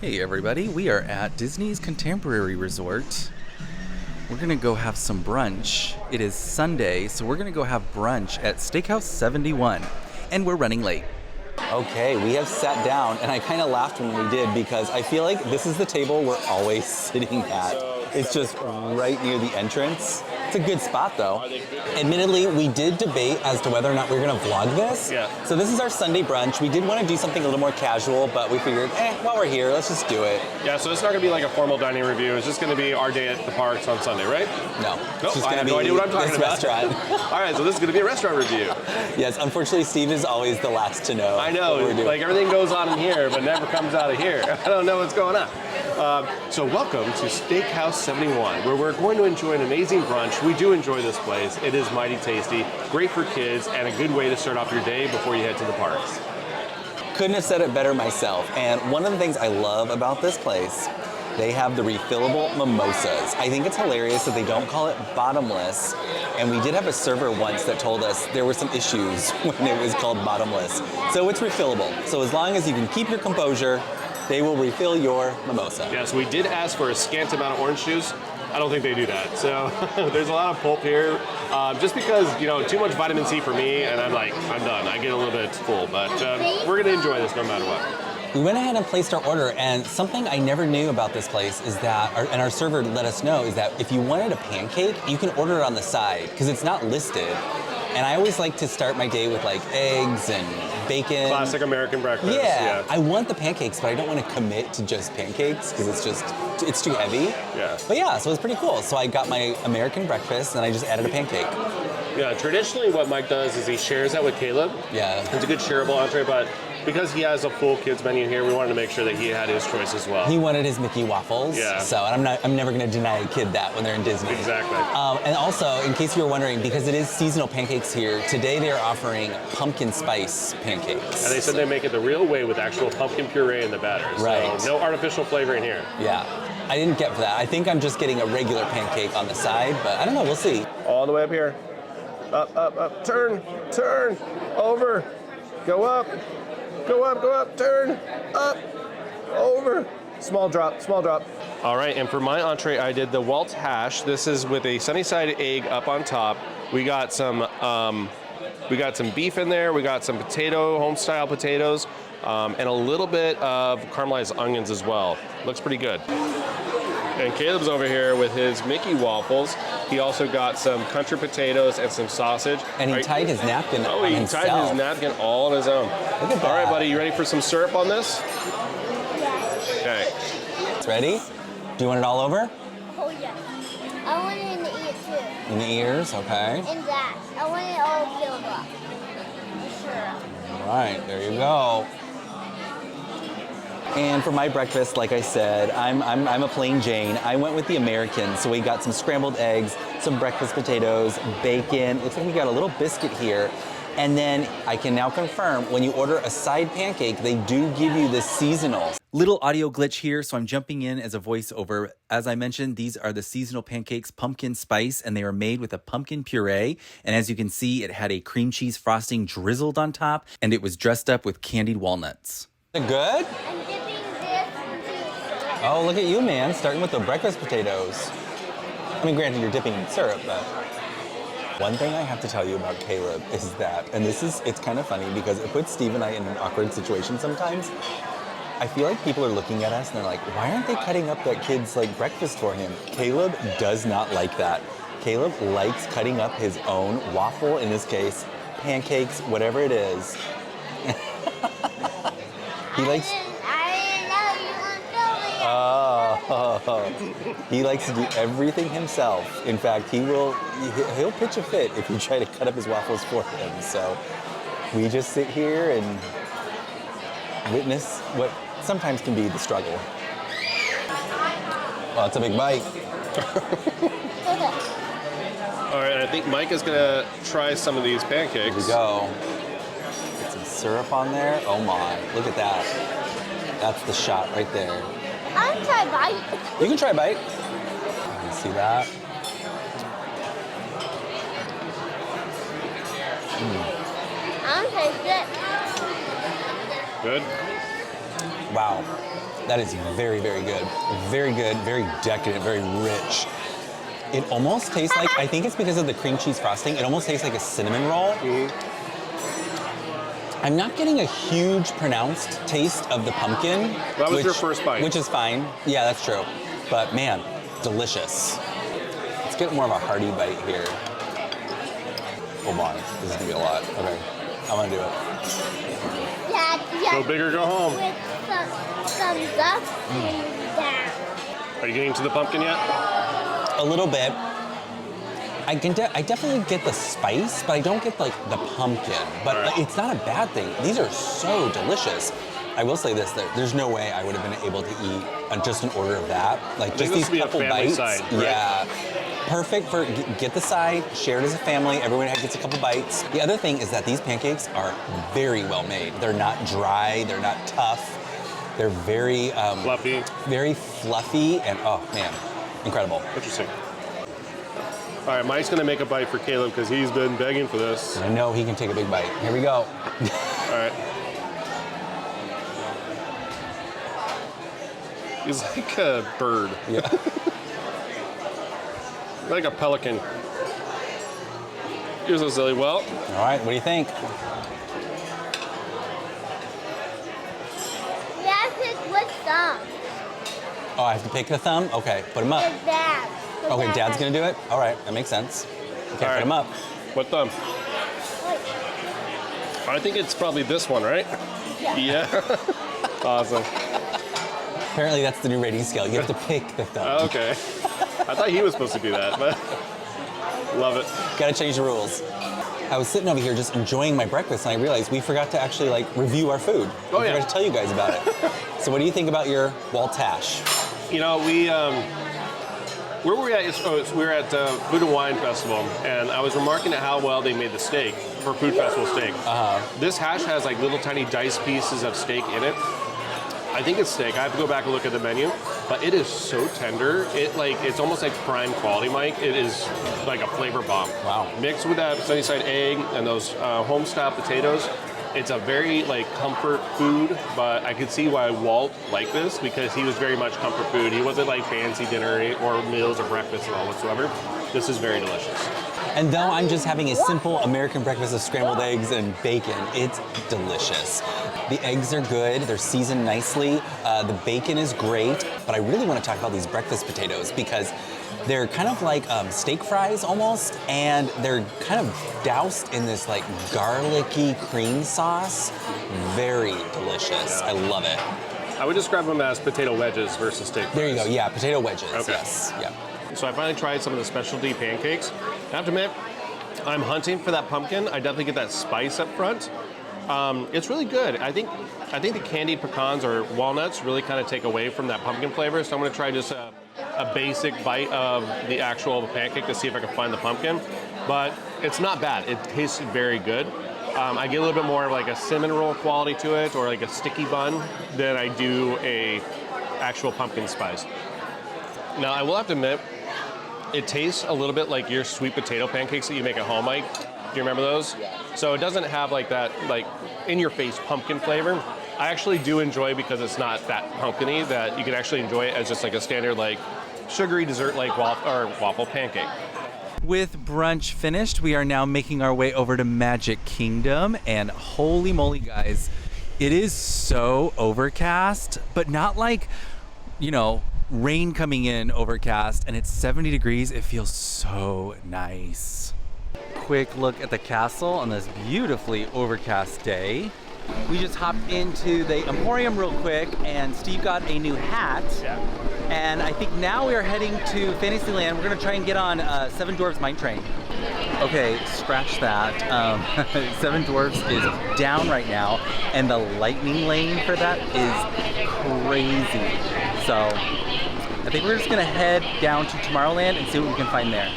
Hey everybody, we are at Disney's Contemporary Resort. We're gonna go have some brunch. It is Sunday, so we're gonna go have brunch at Steakhouse 71, and we're running late. Okay, we have sat down, and I kind of laughed when we did because I feel like this is the table we're always sitting at. It's just right near the entrance. It's a good spot though. Admittedly, we did debate as to whether or not we were gonna vlog this. Yeah. So this is our Sunday brunch. We did want to do something a little more casual, but we figured, while we're here, let's just do it. Yeah, so it's not going to be like a formal dining review. It's just going to be our day at the parks on Sunday, right? No. Nope, It's I have no idea what I'm talking about. Restaurant. All right, so this is going to be a restaurant review. Yes, unfortunately, Steve is always the last to know. I know, what we're doing. like everything goes on in here, but never comes out of here. I don't know what's going on. So welcome to Steakhouse 71, where we're going to enjoy an amazing brunch. We do enjoy this place. It is mighty tasty, great for kids, and a good way to start off your day before you head to the parks. Couldn't have said it better myself. And one of the things I love about this place, they have the refillable mimosas. I think it's hilarious that they don't call it bottomless. And we did have a server once that told us there were some issues when it was called bottomless. So it's refillable. So as long as you can keep your composure, they will refill your mimosa. Yes, we did ask for a scant amount of orange juice. I don't think they do that. So there's a lot of pulp here, just because, too much vitamin C for me, and I'm done. I get a little bit full, but we're gonna enjoy this no matter what. We went ahead and placed our order, and something I never knew about this place is that, and our server let us know, is that if you wanted a pancake, you can order it on the side, because it's not listed. And I always like to start my day with like eggs and bacon. Classic American breakfast. Yeah. I want the pancakes, but I don't want to commit to just pancakes because it's too heavy. Yeah. But yeah, so it's pretty cool. So I got my American breakfast and I just added a pancake. Yeah, traditionally what Mike does is he shares that with Caleb. Yeah. It's a good shareable entree, but because he has a full kids menu here, we wanted to make sure that he had his choice as well. He wanted his Mickey waffles. Yeah. So I'm never going to deny a kid that when they're in Disney. Exactly. And also, in case you were wondering, because it is seasonal pancakes here, today they are offering pumpkin spice pancakes. And they said they make it the real way with actual pumpkin puree in the batter. Right. So no artificial flavoring here. Yeah. I didn't get for that. I think I'm just getting a regular pancake on the side, but I don't know. We'll see. All the way up here. Up, up, up. Turn, turn, over, go up. Go up, turn, up, over. Small drop, small drop. All right, and for my entree, I did the Waltz hash. This is with a sunny side egg up on top. We got some beef in there. We got some home-style potatoes, and a little bit of caramelized onions as well. Looks pretty good. And Caleb's over here with his Mickey waffles. He also got some country potatoes and some sausage. And he tied his napkin on he himself. tied his napkin all on his own. Look at that. All right, buddy, you ready for some syrup on this? Yes. Okay. It's ready? Do you want it all over? Oh, yes. I want it in the ear, too. In the ears, okay. And that. I want it all filled up. Sure. All right, there you go. And for my breakfast, like I said, I'm a plain Jane. I went with the American, so we got some scrambled eggs, some breakfast potatoes, bacon. Looks like we got a little biscuit here. And then I can now confirm, when you order a side pancake, they do give you the seasonal. Little audio glitch here, so I'm jumping in as a voiceover. As I mentioned, these are the seasonal pancakes, pumpkin spice, and they are made with a pumpkin puree. And as you can see, it had a cream cheese frosting drizzled on top, and it was dressed up with candied walnuts. Is it good? I'm dipping this into Oh, look at you, man, starting with the breakfast potatoes. I mean, granted, you're dipping in syrup, but... One thing I have to tell you about Caleb is that, and it's kind of funny because it puts Steve and I in an awkward situation sometimes. I feel like people are looking at us and they're like, why aren't they cutting up that kid's breakfast for him? Caleb does not like that. Caleb likes cutting up his own waffle, in this case, pancakes, whatever it is. He likes... He likes to do everything himself. In fact, he'll pitch a fit if you try to cut up his waffles for him. So we just sit here and witness what sometimes can be the struggle. Well, it's a big bite. All right, I think Mike is gonna try some of these pancakes. Here we go. Get some syrup on there. Oh my, look at that. That's the shot right there. I'm trying to bite. You can try a bite. You see that? I'm taste it. Good? Wow, that is very, very good. Very good, very decadent, very rich. It almost tastes like, I think it's because of the cream cheese frosting, it almost tastes like a cinnamon roll. I'm not getting a huge pronounced taste of the pumpkin. That was your first bite. Which is fine. Yeah, that's true. But man, delicious. Let's get more of a hearty bite here. Oh my, this is gonna be a lot. Okay, I'm gonna do it. Yeah. Go big or go home. With some up and down. Are you getting to the pumpkin yet? A little bit. I definitely get the spice, but I don't get like the pumpkin. But Right. it's not a bad thing. These are so delicious. I will say this: there's no way I would have been able to eat just an order of that. Like just this these would be a couple family bites. side, right? Yeah. Perfect for get the side, share it as a family. Everyone gets a couple bites. The other thing is that these pancakes are very well made. They're not dry. They're not tough. They're very Fluffy. very fluffy, and oh man, incredible. Interesting. All right, Mike's gonna make a bite for Caleb because he's been begging for this. I know he can take a big bite. Here we go. All right. He's like a bird, Yeah. like a pelican. You're so silly. Well, All right, what do you think? Yeah, pick which thumb. Oh, I have to pick the thumb? Okay, put him up. The dad. The Okay, dad Dad's has- gonna do it? All right, that makes sense. Okay, All put right. him up. what thumb? Wait. I think it's probably this one, right? Yeah. Awesome. Apparently that's the new rating scale. You have to pick the thumb. Okay. I thought he was supposed to do that, but love it. Gotta change the rules. I was sitting over here just enjoying my breakfast and I realized we forgot to actually like review our food. Oh, we yeah. forgot to tell you guys about it. So what do you think about your Waltash? You know, where were we at? We were at Food and Wine Festival, and I was remarking at how well they made the steak for Food Festival steak. This hash has like little tiny diced pieces of steak in it. I think it's steak. I have to go back and look at the menu, but it is so tender. It's almost like prime quality, Mike. It is like a flavor bomb. Wow. Mixed with that Sunnyside egg and those home style potatoes. It's a very like comfort food, but I could see why Walt liked this because he was very much comfort food. He wasn't like fancy dinner or meals or breakfast at all whatsoever. This is very delicious. And though I'm just having a simple American breakfast of scrambled eggs and bacon, it's delicious. The eggs are good, they're seasoned nicely, the bacon is great, but I really want to talk about these breakfast potatoes because they're kind of like steak fries almost, and they're kind of doused in this like garlicky cream sauce. Very delicious, I love it. I would describe them as potato wedges versus steak fries. There you go, yeah, potato wedges, Okay. yes, yeah. So I finally tried some of the specialty pancakes. I have to admit, I'm hunting for that pumpkin. I definitely get that spice up front. It's really good. I think the candied pecans or walnuts really kind of take away from that pumpkin flavor. So I'm going to try just a basic bite of the actual pancake to see if I can find the pumpkin. But it's not bad. It tastes very good. I get a little bit more of like a cinnamon roll quality to it, or like a sticky bun, than I do a actual pumpkin spice. Now I will have to admit, it tastes a little bit like your sweet potato pancakes that you make at home, Mike. Do you remember those? Yeah. So it doesn't have like that like in-your-face pumpkin flavor. I actually do enjoy because it's not that pumpkin-y, that you can actually enjoy it as just like a standard like sugary dessert like waffle pancake. With brunch finished, we are now making our way over to Magic Kingdom, and holy moly, guys, it is so overcast, but not like, you know, rain coming in overcast, and it's 70 degrees. It feels so nice. Quick look at the castle on this beautifully overcast day. We just hopped into the Emporium real quick, and Steve got a new hat. Yeah. And I think now we are heading to Fantasyland. We're gonna try and get on Seven Dwarfs Mine Train. Okay, scratch that. Seven Dwarfs is down right now, and the lightning lane for that is crazy. So I think we're just gonna head down to Tomorrowland and see what we can find there.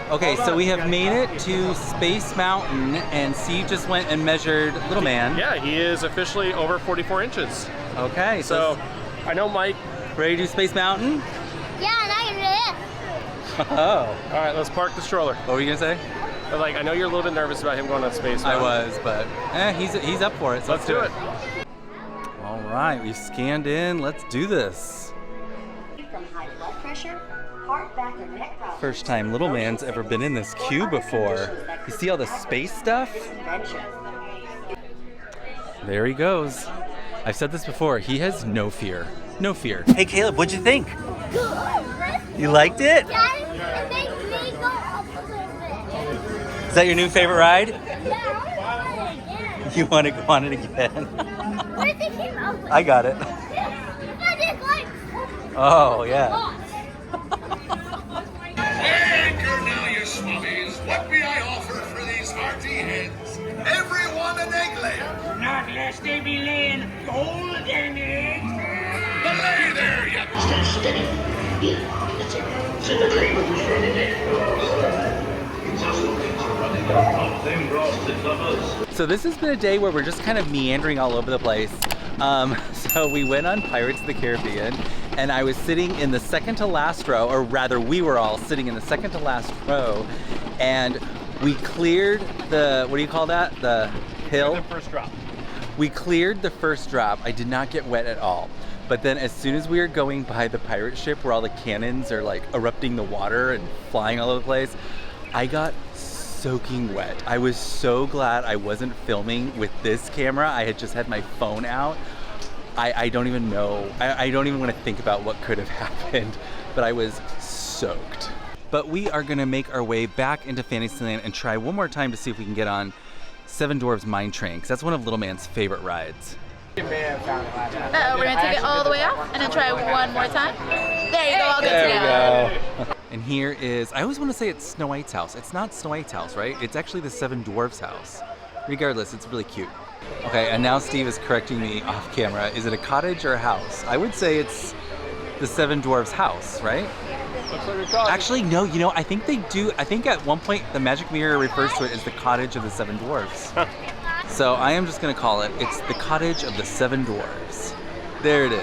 Okay, so we have made it to Space Mountain, and Steve just went and measured Little Man. Yeah, he is officially over 44 inches. Okay, So I know Mike. ready to do Space Mountain? Yeah, and I can Oh, All right, let's park the stroller. what were you gonna say? But like, I know you're a little bit nervous about him going on space. I Mountain. was, but he's up for it. So Let's do it. All right, we've scanned in. Let's do this. From high blood pressure, heart, back, and neck problems. First time little man's ever been in this queue before. You see all the space stuff? There he goes. I've said this before, he has no fear. No fear. Hey Caleb, what'd you think? You liked it? Dad, it makes me go up a little bit. Is that your new favorite ride? Yeah, I want to go again. You want to go on it again? What if they came up with I got it. I did like Oh, yeah. lots. Anchor now, you swabbies. What may I offer for these hearty heads? Everyone an egg layer. Not lest they be laying golden eggs. Belay there, you... Stand steady. Yeah, that's it. Sit the train with your friend in there. So this has been a day where we're just kind of meandering all over the place. So we went on Pirates of the Caribbean, and I was sitting in the second to last row, or rather we were all sitting in the second to last row, and we cleared the, what do you call that? The hill? The first drop. We cleared the first drop. I did not get wet at all. But then as soon as we were going by the pirate ship where all the cannons are like erupting the water and flying all over the place, I got soaking wet. I was so glad I wasn't filming with this camera. I had just had my phone out. I don't even know. I don't even want to think about what could have happened, but I was soaked. But we are gonna make our way back into Fantasyland and try one more time to see if we can get on Seven Dwarfs Mine Train, because that's one of Little Man's favorite rides. We're gonna take it all the way off and then try one more time. There you go, all good to go. And here is, I always want to say it's Snow White's house. It's not Snow White's house, right? It's actually the Seven Dwarfs' house. Regardless, it's really cute. Okay, and now Steve is correcting me off camera. Is it a cottage or a house? I would say it's the Seven Dwarfs' house, right? Looks like a cottage. Actually, no, you know, I think they do. I think at one point the Magic Mirror refers to it as the cottage of the Seven Dwarfs. So I am just gonna call it, it's the cottage of the Seven Dwarfs. There it is.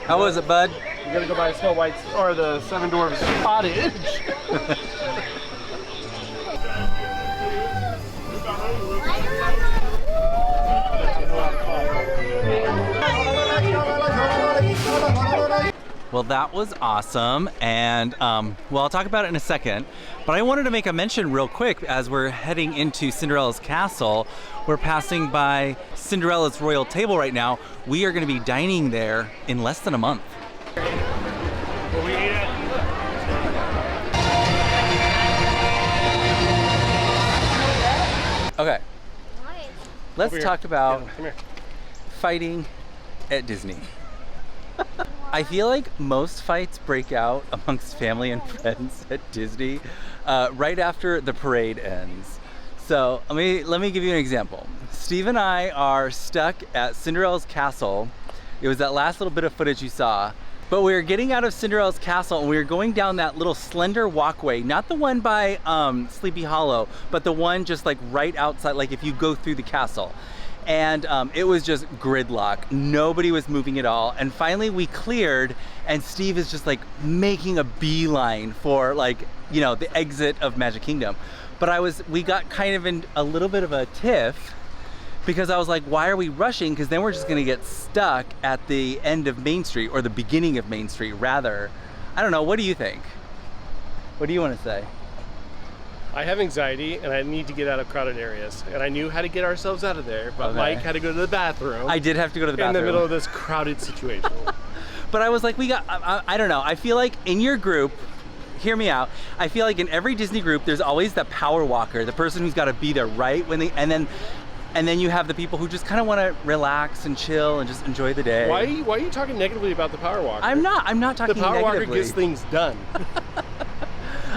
How was it, bud? We're gonna go by Snow White's, or the Seven Dwarfs cottage. Well, that was awesome, and well, I'll talk about it in a second, but I wanted to make a mention real quick as we're heading into Cinderella's castle. We're passing by Cinderella's royal table right now. We are going to be dining there in less than a month. Will we eat it? Okay, let's Over here. talk about Yeah, come here. fighting at Disney. I feel like most fights break out amongst family and friends at Disney right after the parade ends. So let me give you an example. Steve and I are stuck at Cinderella's castle. It was that last little bit of footage you saw. But we were getting out of Cinderella's castle and we were going down that little slender walkway, not the one by Sleepy Hollow, but the one just like right outside, like if you go through the castle. And it was just gridlock. Nobody was moving at all. And finally we cleared and Steve is just like making a beeline for like, you know, the exit of Magic Kingdom. But we got kind of in a little bit of a tiff because I was like, why are we rushing? Because then we're just gonna get stuck at the end of Main Street, or the beginning of Main Street rather. I don't know, what do you think? What do you wanna say? I have anxiety and I need to get out of crowded areas. And I knew how to get ourselves out of there, but Okay. Mike had to go to the bathroom. I did have to go to the in bathroom. the middle of this crowded situation. But I was like, I don't know. I feel like in your group, hear me out. I feel like in every Disney group, there's always the power walker, the person who's got to be there right when and then you have the people who just kind of want to relax and chill and just enjoy the day. Why are you talking negatively about the power walker? I'm not talking The power walker negatively. gets things done.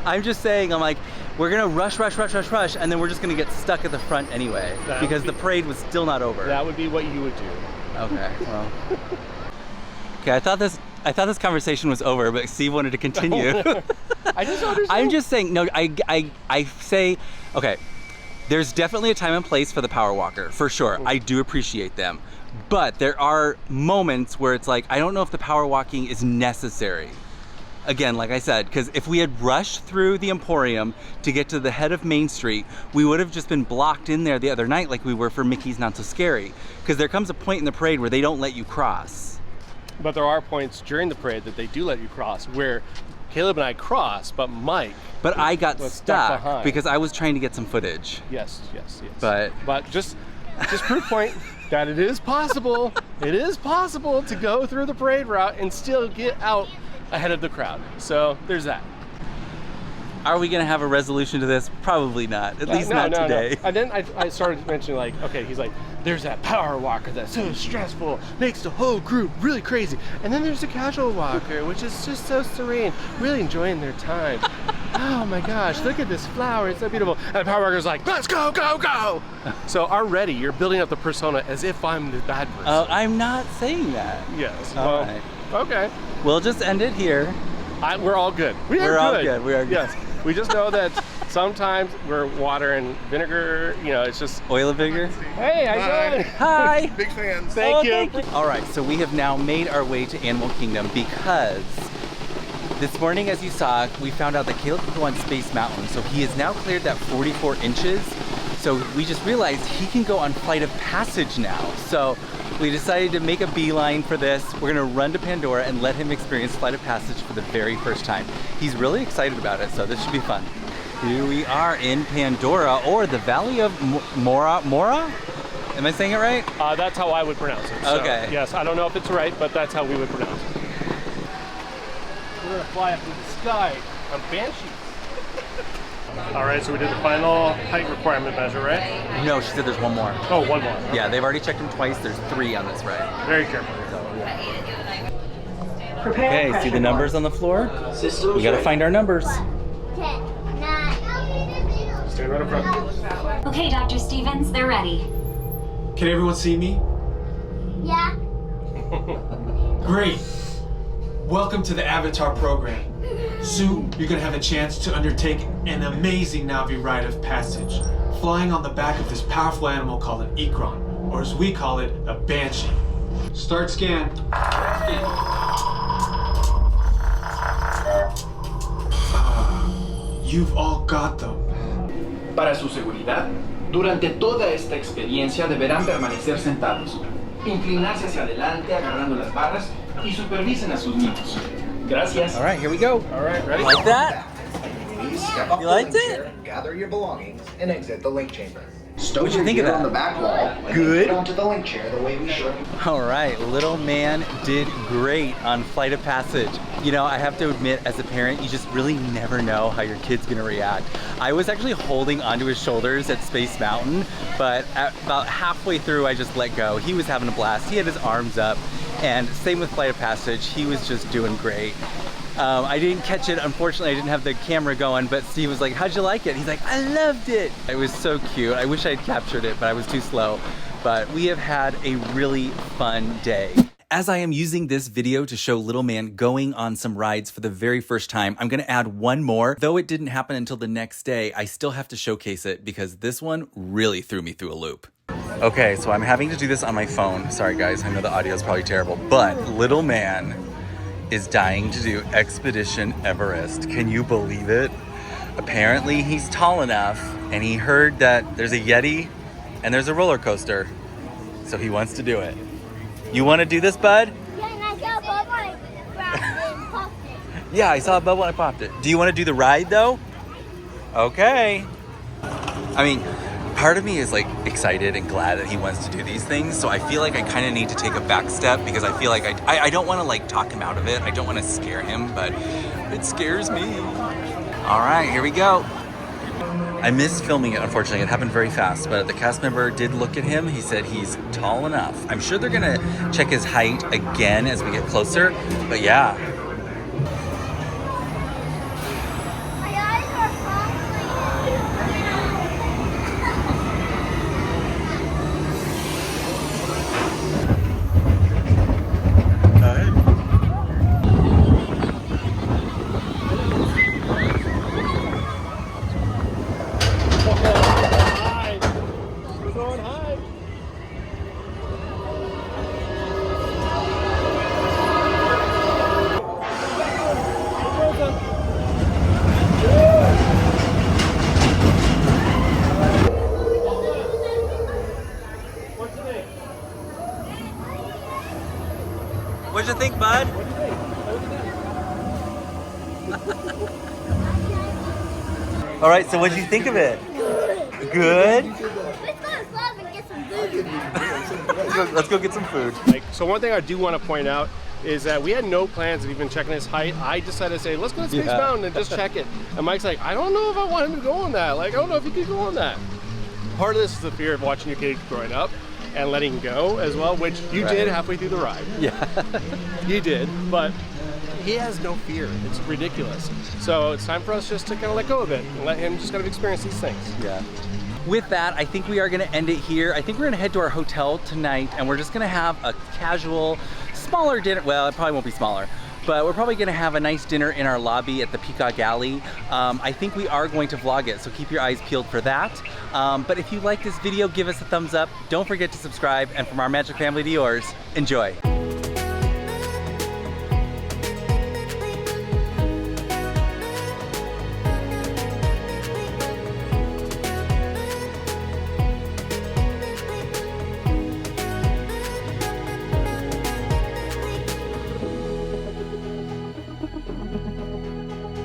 I'm just saying, I'm like, we're gonna rush, and then we're just gonna get stuck at the front anyway That because would the parade was still not over. That would be what you would do. Okay, well. Okay, I thought I thought this conversation was over, but Steve wanted to continue. I just don't understand. I'm just saying, no, I say, okay, there's definitely a time and place for the power walker, for sure. I do appreciate them. But there are moments where it's like, I don't know if the power walking is necessary. Again, like I said, because if we had rushed through the Emporium to get to the head of Main Street, we would have just been blocked in there the other night like we were for Mickey's Not So Scary. Because there comes a point in the parade where they don't let you cross. But there are points during the parade that they do let you cross, where Caleb and I crossed, but Mike. But I got was stuck behind. because I was trying to get some footage. Yes. But just proof point that it is possible. It is possible to go through the parade route and still get out ahead of the crowd. So there's that. Are we gonna have a resolution to this? Probably not. At least not today. No. And then I started mentioning like, okay, he's like, there's that power walker that's so stressful, makes the whole group really crazy. And then there's the casual walker, which is just so serene, really enjoying their time. Oh my gosh, look at this flower, it's so beautiful. And the power walker's like, let's go, go, go. So already you're building up the persona as if I'm the bad person. I'm not saying that. Yes. All right. Okay. We'll just end it here. We're all good. We're all good. We are good. Yes. We just know that sometimes we're water and vinegar, you know, it's just... Oil and vinegar? Hey, how you doing? Hi. Big fans. Thank you. All right, so we have now made our way to Animal Kingdom because this morning, as you saw, we found out that Caleb can go on Space Mountain. So he has now cleared that 44 inches. So we just realized he can go on Flight of Passage now. So we decided to make a beeline for this. We're gonna run to Pandora and let him experience Flight of Passage for the very first time. He's really excited about it, so this should be fun. Here we are in Pandora, or the Valley of Mora? Am I saying it right? That's how I would pronounce it. So, Okay. yes, I don't know if it's right, but that's how we would pronounce it. We're gonna fly up to the sky on Banshee. All right, so we did the final height requirement measure, right? No, she said there's one more. Oh, one more. Yeah, they've already checked him twice. There's 3 on this ride. Very careful. Okay, see the numbers on the floor? We gotta find our numbers. 10, 9. Stand right up front. Okay, Dr. Stevens, they're ready. Can everyone see me? Yeah. Great. Welcome to the Avatar program. Soon, you're gonna have a chance to undertake an amazing Navi rite of passage, flying on the back of this powerful animal called an Ikron, or as we call it, a Banshee. Start scan. You've all got them. Para su seguridad, durante toda esta experiencia deberán permanecer sentados, inclinarse hacia adelante agarrando las barras y supervisen a sus niños. Gracias. All right, here we go. All right, ready? Like that? Please step off You the liked link it? chair, gather your belongings, and exit the link chamber. Stow What'd you your think of gear that? on the back wall and Good? then get onto the link chair the way we showed you. All right, little man did great on Flight of Passage. You know, I have to admit, as a parent, you just really never know how your kid's gonna react. I was actually holding onto his shoulders at Space Mountain, but about halfway through, I just let go. He was having a blast. He had his arms up, and same with Flight of Passage. He was just doing great. I didn't catch it, unfortunately. I didn't have the camera going, but Steve was like, how'd you like it? He's like, I loved it. It was so cute. I wish I'd captured it, but I was too slow. But we have had a really fun day. As I am using this video to show little man going on some rides for the very first time, I'm gonna add one more. Though it didn't happen until the next day, I still have to showcase it because this one really threw me through a loop. Okay, so I'm having to do this on my phone. Sorry guys, I know the audio is probably terrible, but little man is dying to do Expedition Everest. Can you believe it? Apparently he's tall enough and he heard that there's a Yeti and there's a roller coaster. So he wants to do it. You want to do this, bud? Yeah, and I saw Bubba and popped it. Yeah, I saw a bubble and I popped it. Do you want to do the ride though? Okay. I mean, part of me is like excited and glad that he wants to do these things. So I feel like I kind of need to take a back step because I feel like I don't want to like talk him out of it. I don't want to scare him, but it scares me. All right, here we go. I missed filming it, unfortunately. It happened very fast, but the cast member did look at him. He said he's tall enough. I'm sure they're gonna check his height again as we get closer, but yeah. My eyes are All right, so what did you think of it? Good? Let's go to club and get some food. Let's go get some food. So one thing I do want to point out is that we had no plans of even checking his height. I decided to say, let's go to Space Mountain and just check it. And Mike's like, I don't know if I want him to go on that. Like, I don't know if he could go on that. Part of this is the fear of watching your kid growing up and letting him go as well, which you did halfway through the ride. Yeah. You did, but he has no fear. It's ridiculous. So it's time for us just to kind of let go of it and let him just kind of experience these things. Yeah. With that, I think we are gonna end it here. I think we're gonna head to our hotel tonight and we're just gonna have a casual, smaller dinner. Well, it probably won't be smaller, but we're probably gonna have a nice dinner in our lobby at the Peacock Alley. I think we are going to vlog it, so keep your eyes peeled for that. But if you like this video, give us a thumbs up. Don't forget to subscribe, and from our magic family to yours, enjoy.